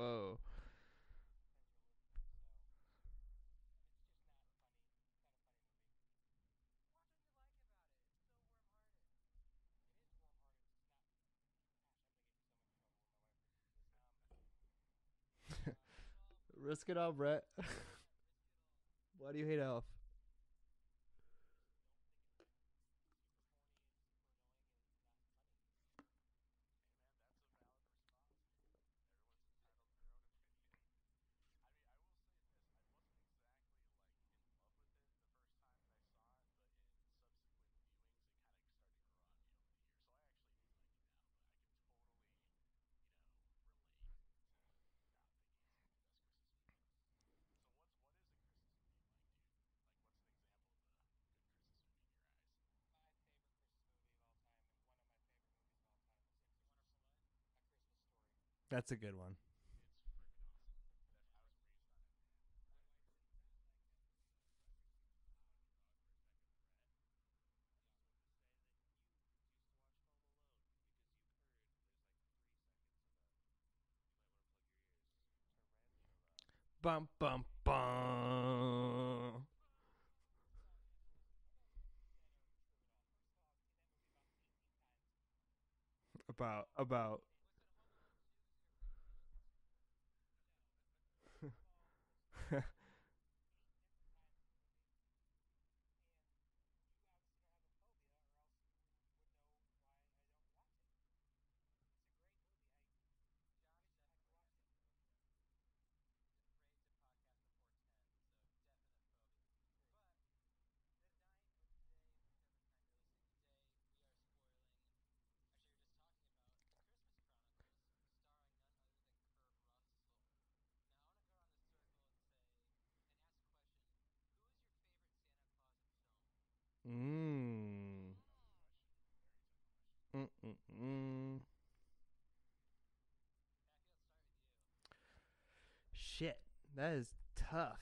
Whoa. Risk it all, Brett. Why do you hate Elf? That's a good one. Bum bum bum. About. Mmm. Mm-mm-mm. Shit, that is tough.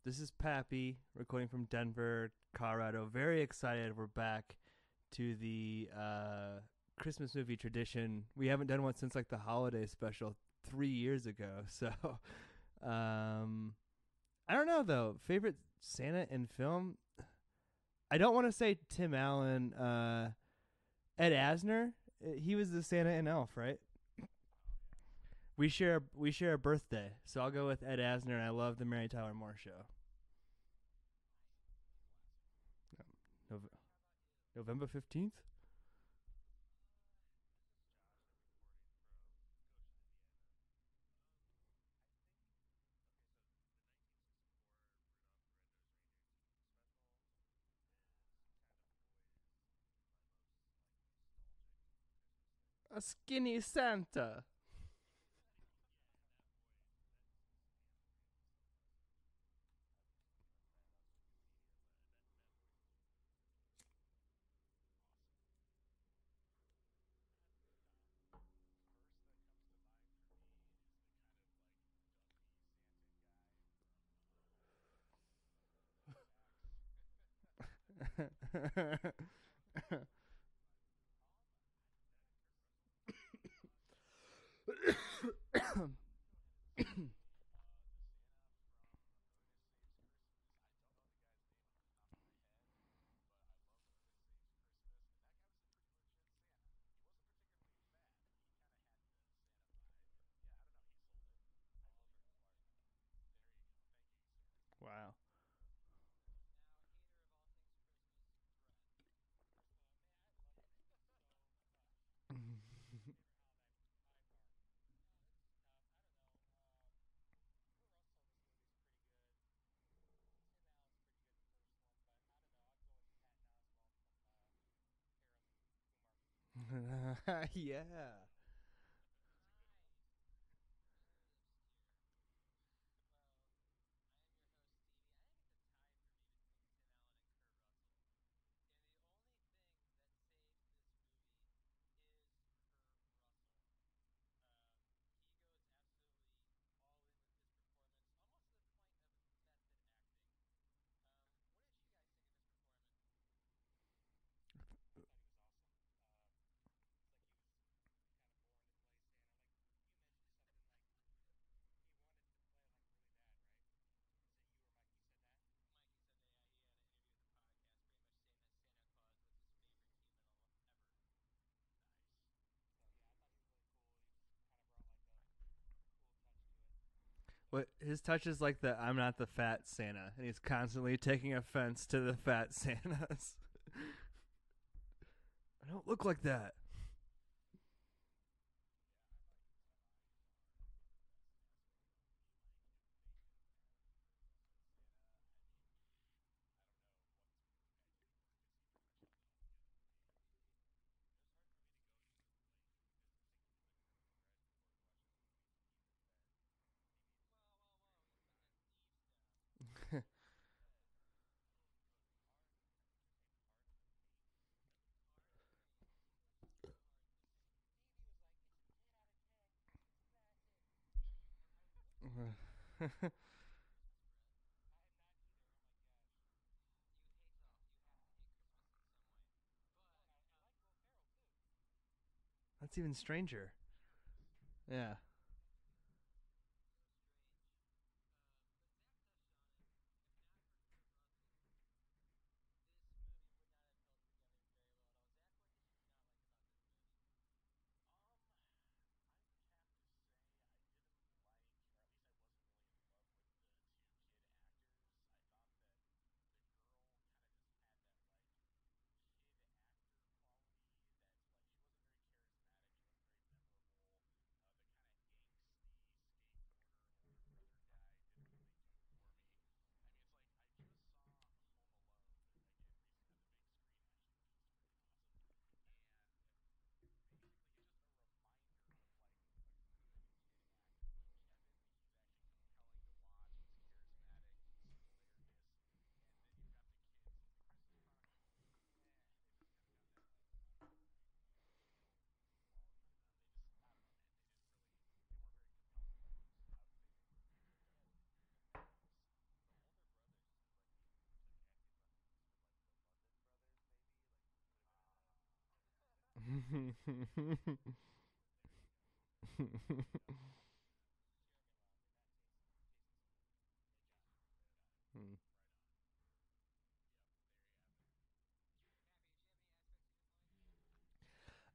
This is Pappy recording from Denver, Colorado. Very excited. We're back to the Christmas movie tradition. We haven't done one since like the holiday special 3 years ago. So, um, I don't know though. Favorite Santa in film? I don't want to say Tim Allen. Ed Asner. He was the Santa in Elf, right? We share a birthday, so I'll go with Ed Asner. And I love the Mary Tyler Moore Show. Nov- November 15th. A skinny Santa. Wow. Yeah. What his touch is like the I'm not the fat Santa, and he's constantly taking offense to the fat Santas. I don't look like that. That's even stranger. Yeah.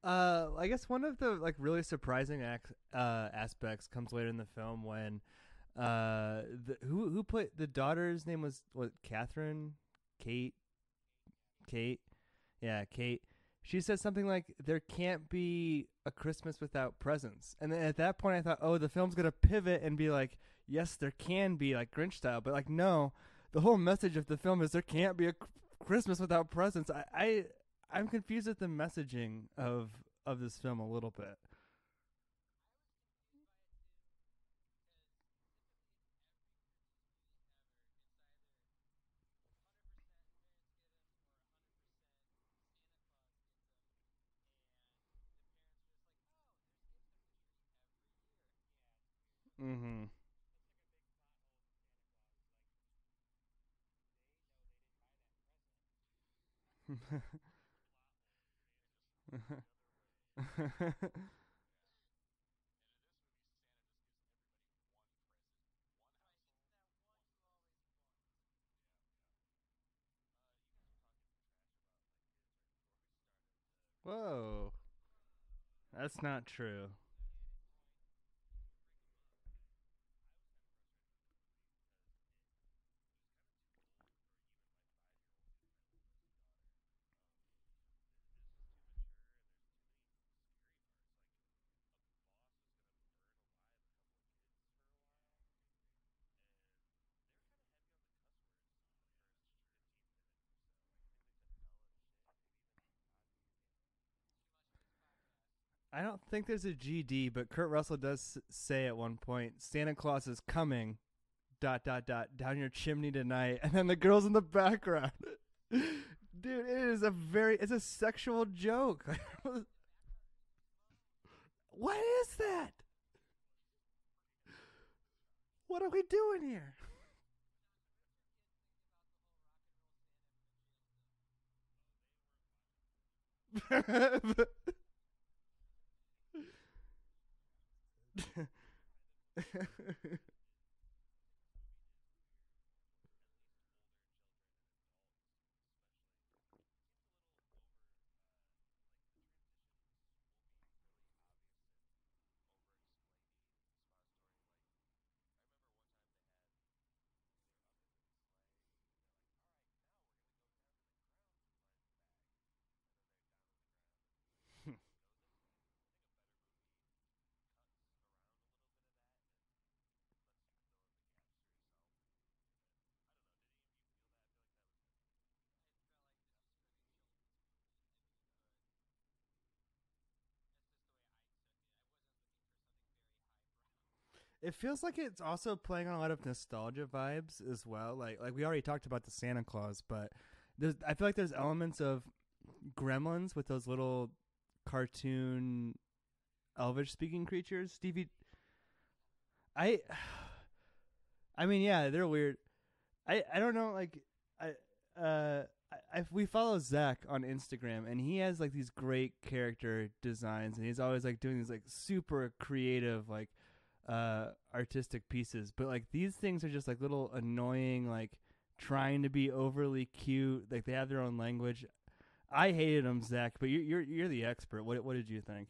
I guess one of the like really surprising aspects comes later in the film when who put the daughter's name was what Catherine, Kate, Kate, yeah, Kate. She said something like, "There can't be a Christmas without presents," and then at that point, I thought, "Oh, the film's gonna pivot and be like, yes, there can be like Grinch style," but like, no, the whole message of the film is there can't be a Christmas without presents. I'm confused at the messaging of this film a little bit. Mm-hmm. Whoa, that's not true. I don't think there's a GD, but Kurt Russell does say at one point, "Santa Claus is coming." Dot dot dot down your chimney tonight, and then the girls in the background. Dude, it's a sexual joke. What is that? What are we doing here? It feels like it's also playing on a lot of nostalgia vibes as well. Like we already talked about the Santa Claus, but I feel like there's elements of Gremlins with those little cartoon elvish speaking creatures. Stevie, I I mean, yeah, they're weird. I don't know, like we follow Zach on Instagram, and he has like these great character designs, and he's always like doing these like super creative like artistic pieces. But like these things are just like little annoying, like trying to be overly cute. Like they have their own language. I hated them, Zach, but you're the expert. What did you think?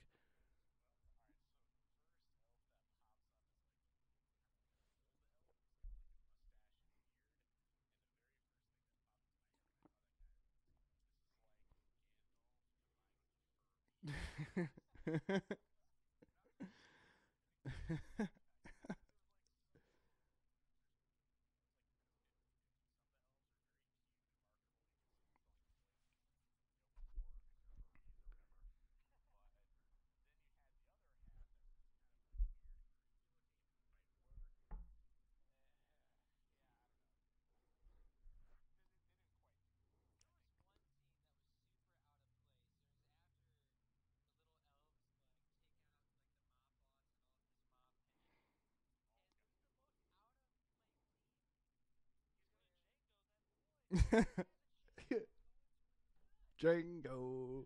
Django.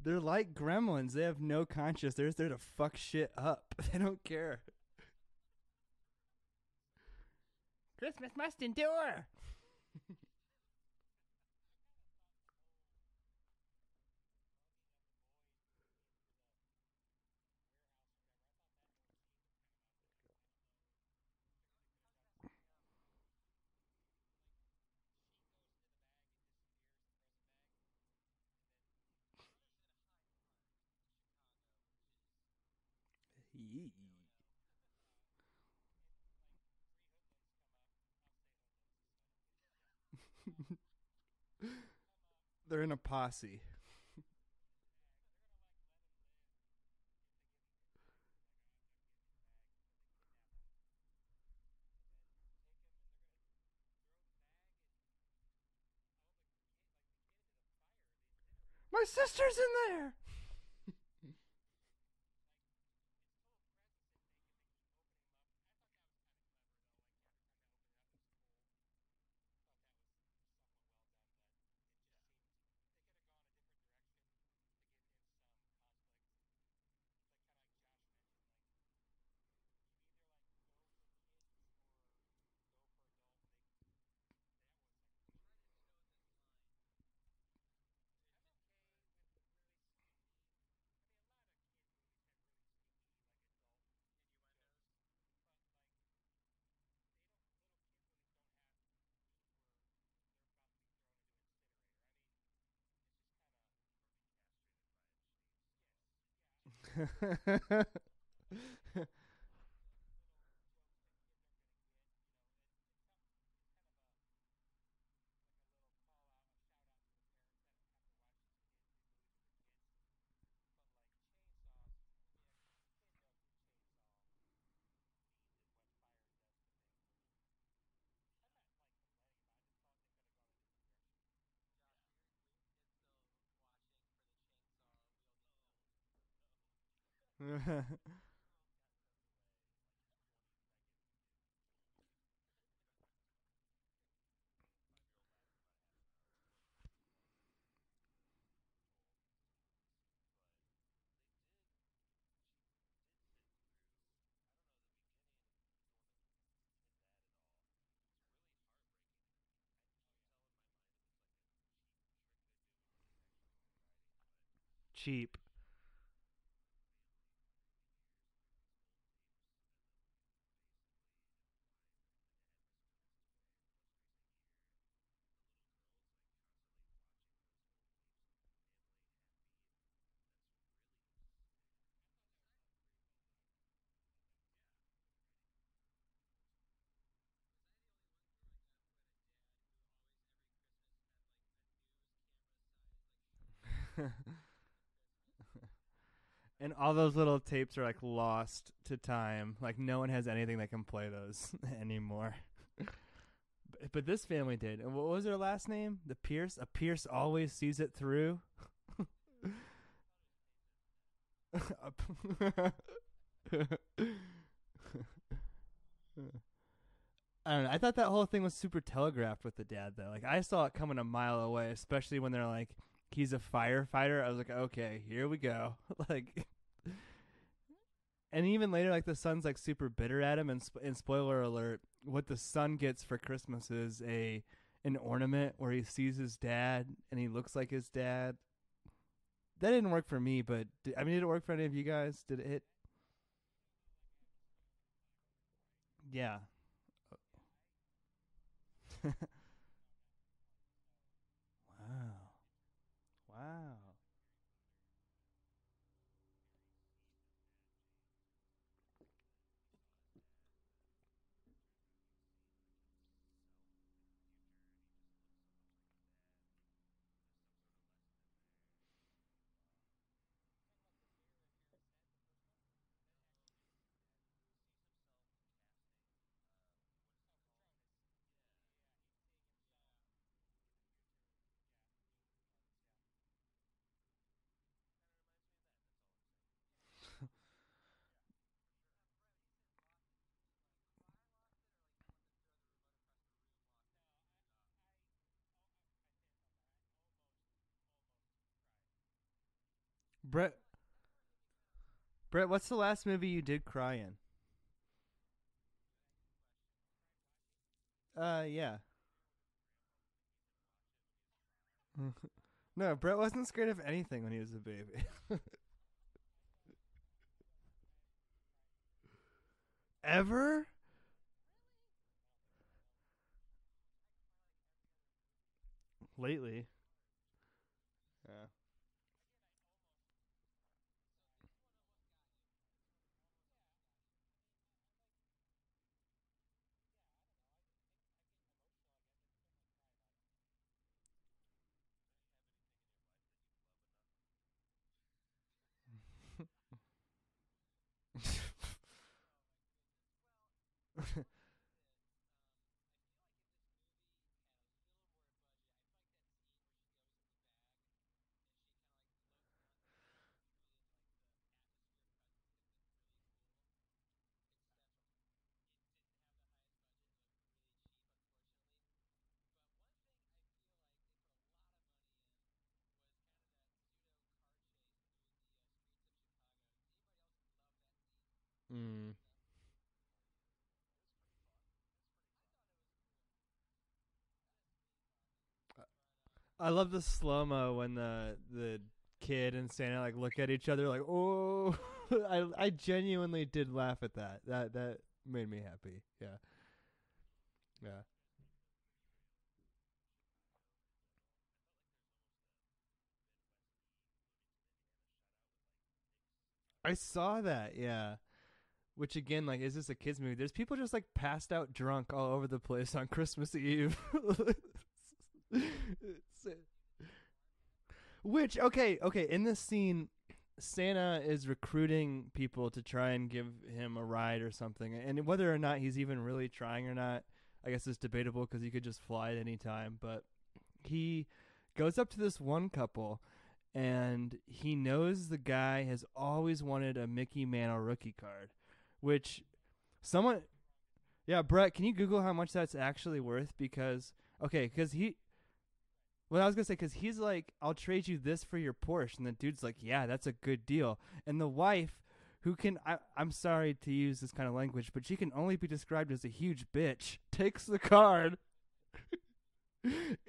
They're like gremlins. They have no conscience. They're just there to fuck shit up. They don't care. Christmas must endure. Yee. They're in a posse. My sister's in there. Cheap. And all those little tapes are like lost to time. Like no one has anything that can play those anymore. But this family did. And what was their last name? The Pierce? A Pierce always sees it through. I don't know. I thought that whole thing was super telegraphed with the dad, though. Like, I saw it coming a mile away, especially when they're like, he's a firefighter. I was like, okay, here we go. Like, and even later, like, the son's like super bitter at him. And spoiler alert, what the son gets for Christmas is an ornament where he sees his dad and he looks like his dad. That didn't work for me, but did it work for any of you guys? Did it hit? Yeah. Wow. Wow. Brett, what's the last movie you did cry in? Yeah. No, Brett wasn't scared of anything when he was a baby. Ever? Lately. Yeah. Mm. I love the slow mo when the kid and Santa like look at each other like, oh. I genuinely did laugh at that. That made me happy. Yeah. Yeah. I saw that. Yeah. Which again, like, is this a kids movie? There's people just like passed out drunk all over the place on Christmas Eve. Which okay, in this scene, Santa is recruiting people to try and give him a ride or something, and whether or not he's even really trying or not, I guess it's debatable because he could just fly at any time. But he goes up to this one couple, and he knows the guy has always wanted a Mickey Mantle rookie card, which someone, yeah, Brett, can you Google how much that's actually worth? Because okay, because he, well, I was gonna say, because he's like, I'll trade you this for your Porsche, and the dude's like, yeah, that's a good deal. And the wife, who can, I'm sorry to use this kind of language, but she can only be described as a huge bitch, takes the card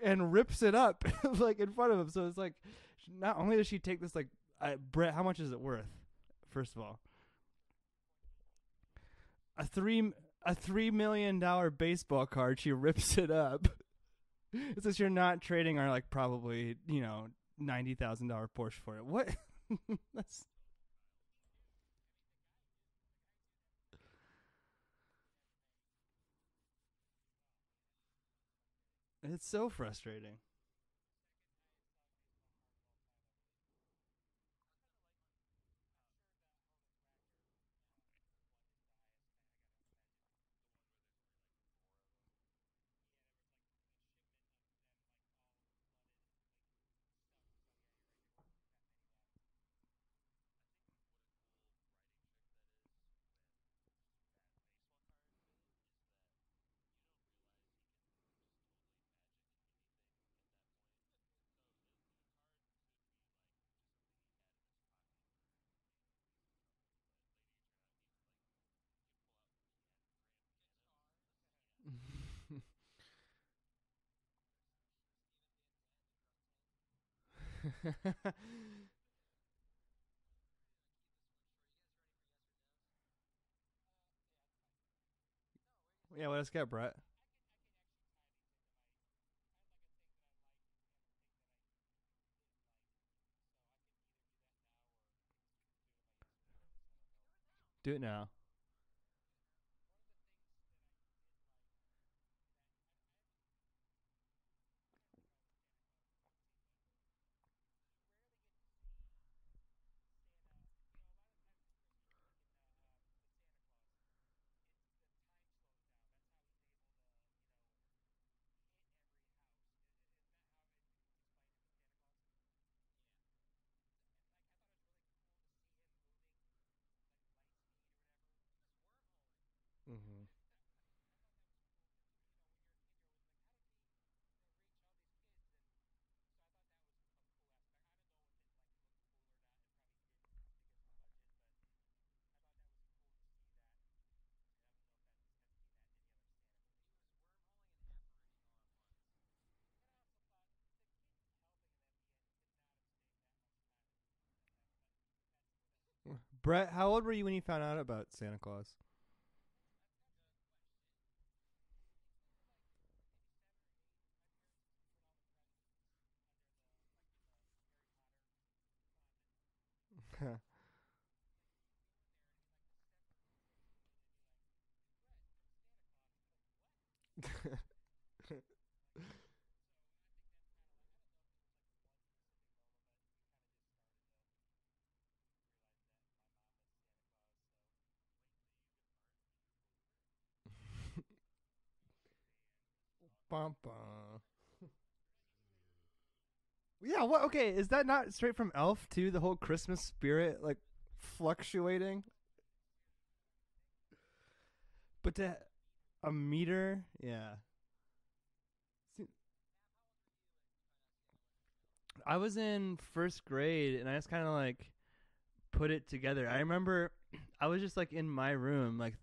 and rips it up like in front of him. So it's like, not only does she take this, like, Brett, how much is it worth? First of all, a $3 million baseball card. She rips it up. It says you're not trading our like probably $90,000 Porsche for it. What? That's, it's so frustrating. Yeah, what else got, Brett? Do it now. Mm-hmm. Brett, how old were you when you found out about Santa Claus? Bum, bum. Yeah, what? Okay, is that not straight from Elf too? The whole Christmas spirit, like fluctuating, but to a meter, yeah. I was in first grade, and I just kind of like put it together. I remember I was just like in my room, like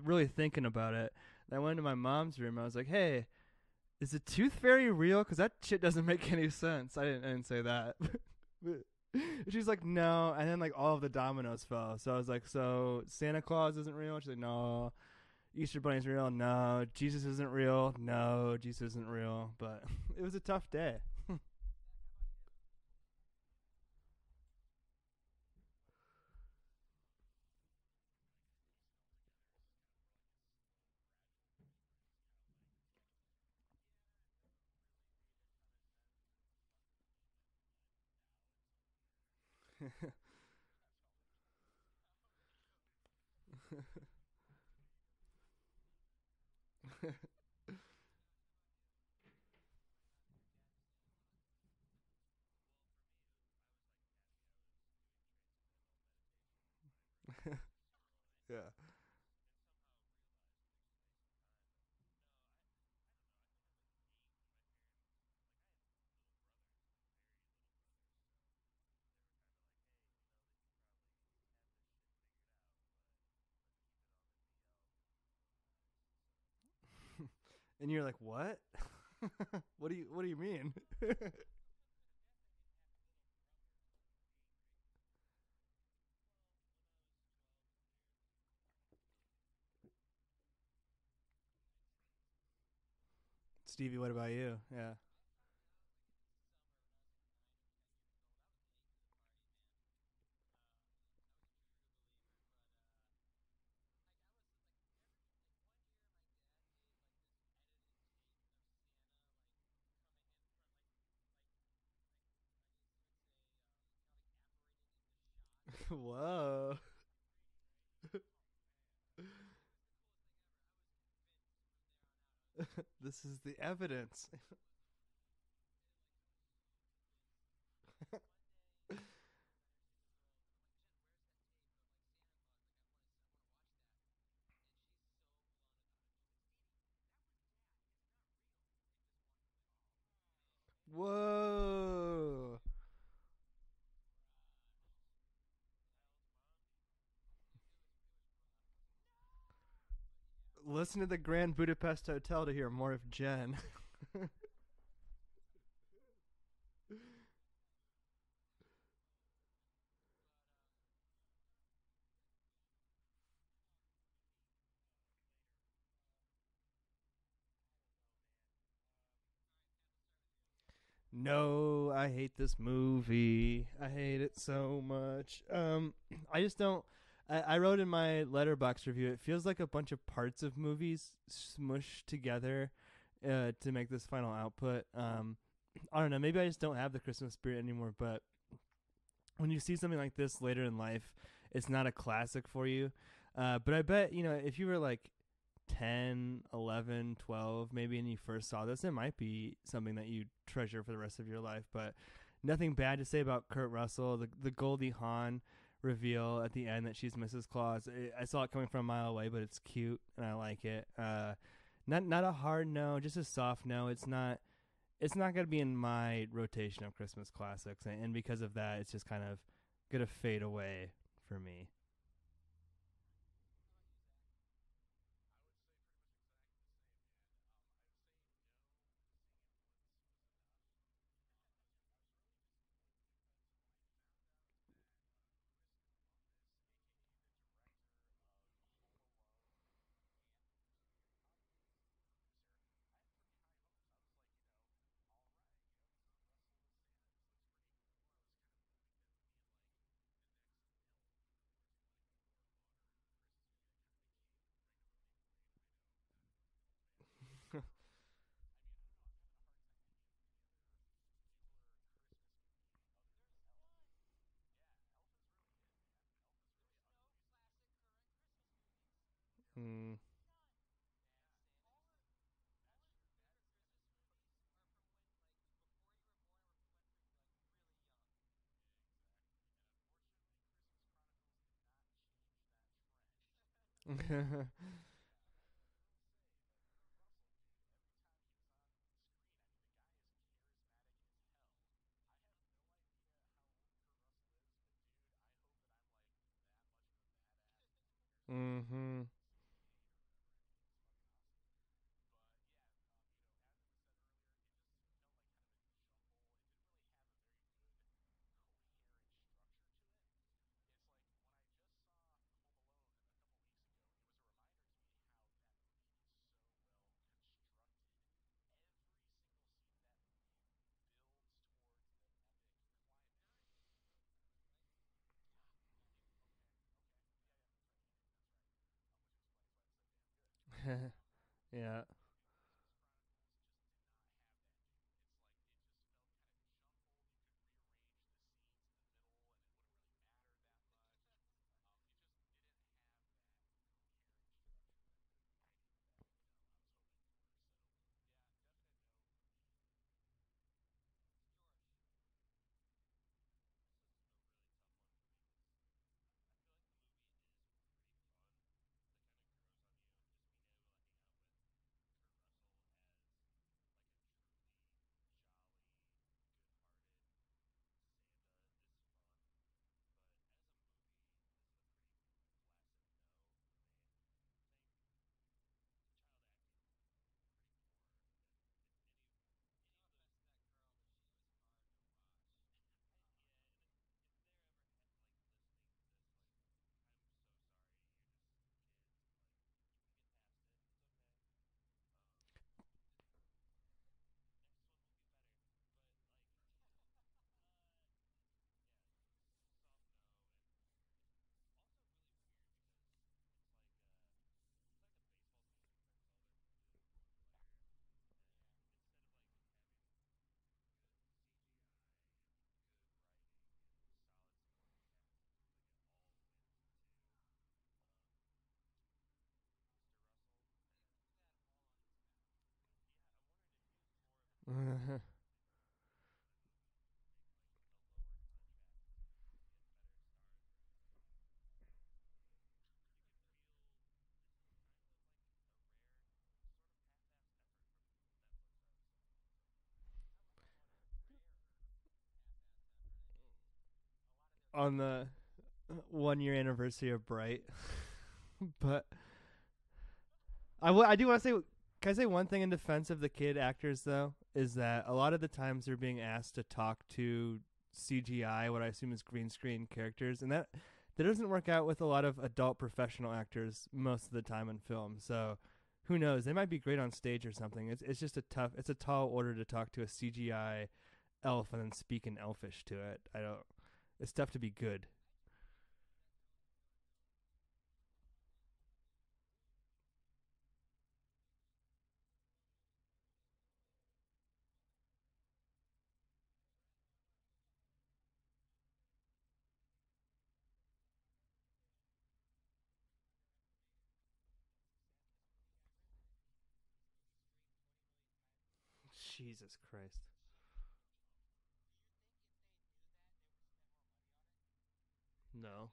really thinking about it. And I went to my mom's room. I was like, "Hey, is the tooth fairy real? Because that shit doesn't make any sense." I didn't say that. She's like, "No," and then like all of the dominoes fell. So I was like, "So Santa Claus isn't real?" She's like, "No." Easter Bunny's real? No. Jesus isn't real? No, Jesus isn't real. But it was a tough day. Yeah. And you're like, what? What do you mean? Stevie, what about you? Yeah. Whoa. This is the evidence. Whoa. Listen to the Grand Budapest Hotel to hear more of Jen. No, I hate this movie. I hate it so much. I just don't. I wrote in my letterbox review. It feels like a bunch of parts of movies smushed together to make this final output. I don't know. Maybe I just don't have the Christmas spirit anymore. But when you see something like this later in life, it's not a classic for you. But I bet, if you were like 10, 11, 12, maybe, and you first saw this, it might be something that you treasure for the rest of your life. But nothing bad to say about Kurt Russell. The Goldie Hawn reveal at the end that she's Mrs. Claus. I saw it coming from a mile away, but it's cute and I like it. Not a hard no, just a soft no. It's not gonna be in my rotation of Christmas classics, and because of that, it's just kind of gonna fade away for me. Mm. Mm-hmm. Yeah. On the 1 year anniversary of Bright. But I do want to say, can I say one thing in defense of the kid actors though? Is that a lot of the times they're being asked to talk to CGI, what I assume is green screen characters, and that doesn't work out with a lot of adult professional actors most of the time in film. So who knows? They might be great on stage or something. It's just it's a tall order to talk to a CGI elf and then speak in elfish to it. I don't. It's tough to be good. Jesus Christ. No.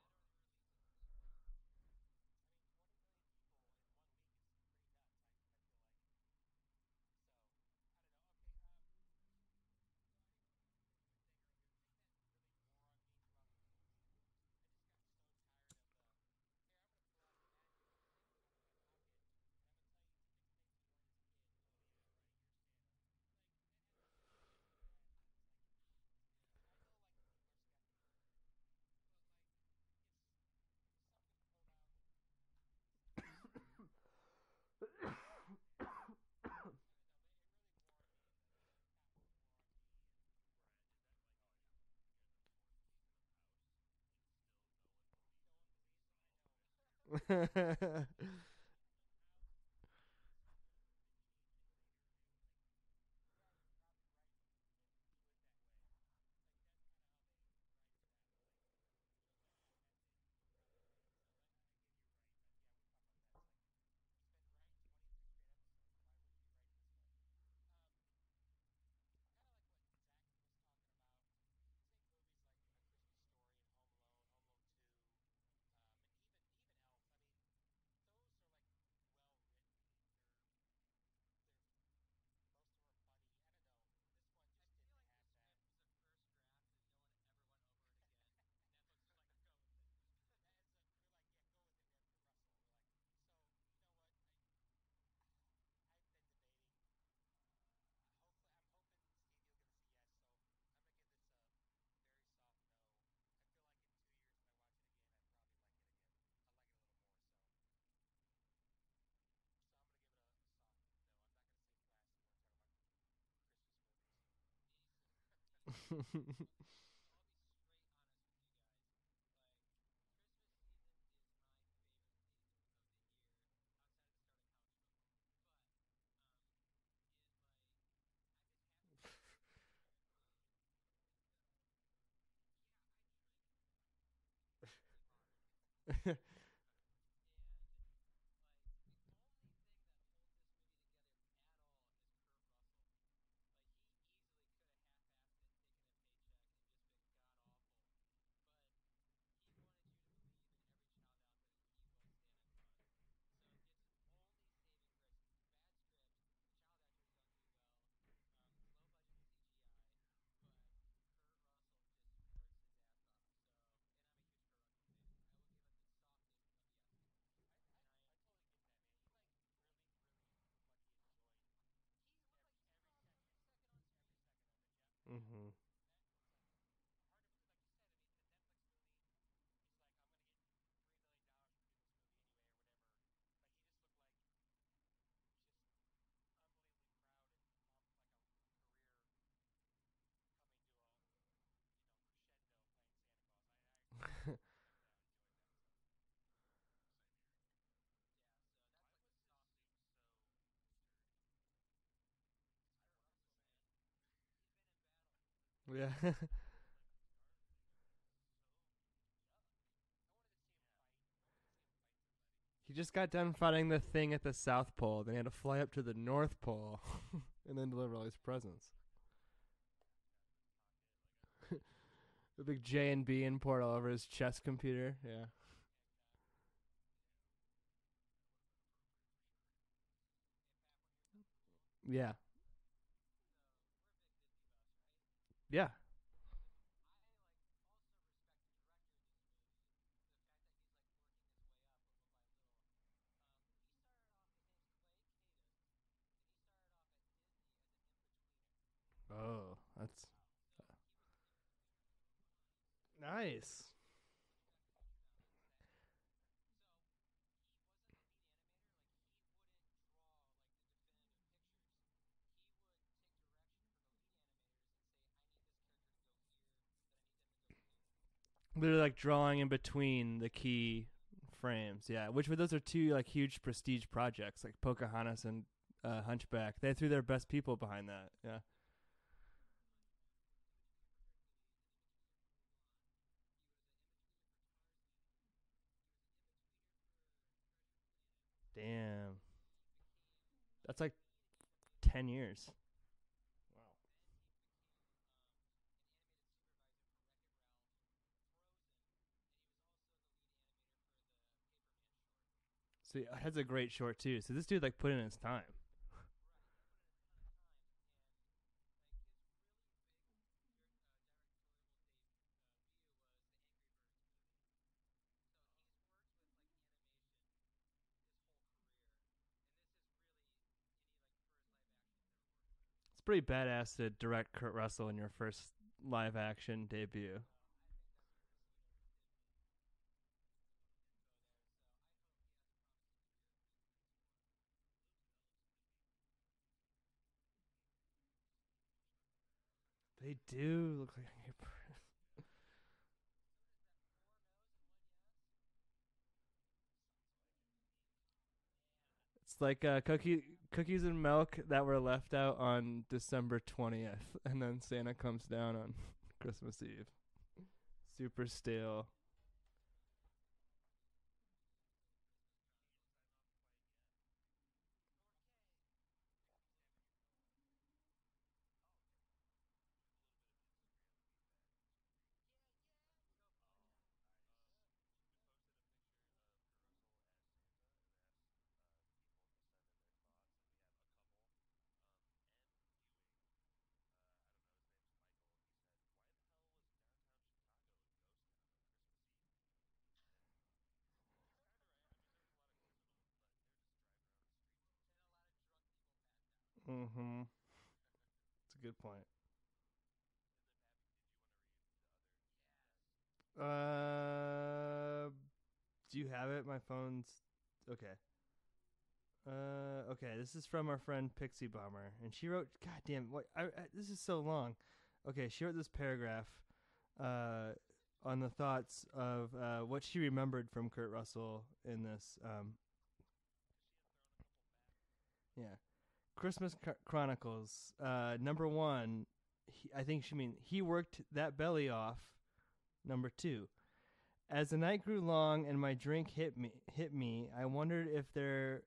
Mm-hmm. Yeah. He just got done fighting the thing at the South Pole. Then he had to fly up to the North Pole and then deliver all his presents. The big J and B import all over his chess computer. Yeah. Yeah. Yeah. Oh, that's nice. They're like drawing in between the key frames. Yeah, which were those are two like huge prestige projects, like Pocahontas and Hunchback. They threw their best people behind that. Yeah. Damn. That's like 10 years. Wow. So yeah, that's a great short too. So this dude like put in his time. It's pretty badass to direct Kurt Russell in your first live action debut. They do look like it's like cookies and milk that were left out on December 20th, and then Santa comes down on Christmas Eve. Super stale. Mm-hmm. It's a good point. Uh, do you have it? My phone's okay. Okay. This is from our friend Pixie Bomber, and she wrote, "God damn, what? This is so long." Okay, she wrote this paragraph, uh, on the thoughts of what she remembered from Kurt Russell in this. Yeah, Christmas Chronicles. Number one, I think she mean he worked that belly off. Number two, as the night grew long and my drink hit me, I wondered if there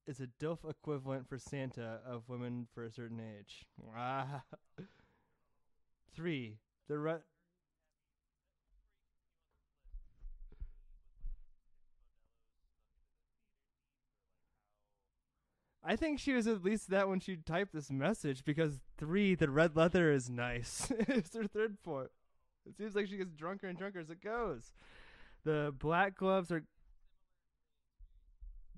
is a DILF equivalent for Santa of women for a certain age. Ah. Three, the I think she was at least that when she typed this message because three, the red leather is nice. It's her third point. It seems like she gets drunker and drunker as it goes. The black gloves are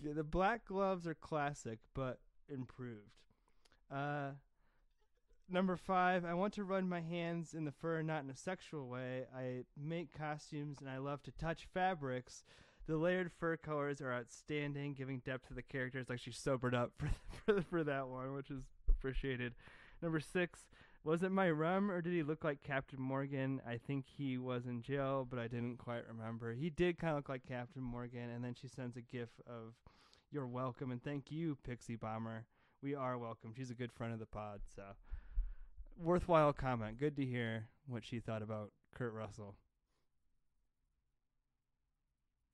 the black gloves are classic but improved. Uh, Number five, I want to run my hands in the fur, not in a sexual way. I make costumes and I love to touch fabrics. The layered fur colors are outstanding, giving depth to the characters. Like she's sobered up for that one, which is appreciated. Number six, was it my rum or did he look like Captain Morgan? I think he was in jail, but I didn't quite remember. He did kind of look like Captain Morgan, and then she sends a gif of "You're welcome" and "Thank you, Pixie Bomber." We are welcome. She's a good friend of the pod, so worthwhile comment. Good to hear what she thought about Kurt Russell.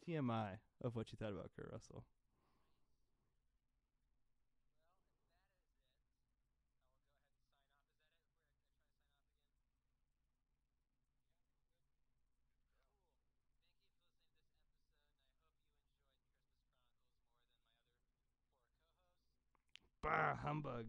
TMI of what she thought about Kurt Russell. Bah, humbug.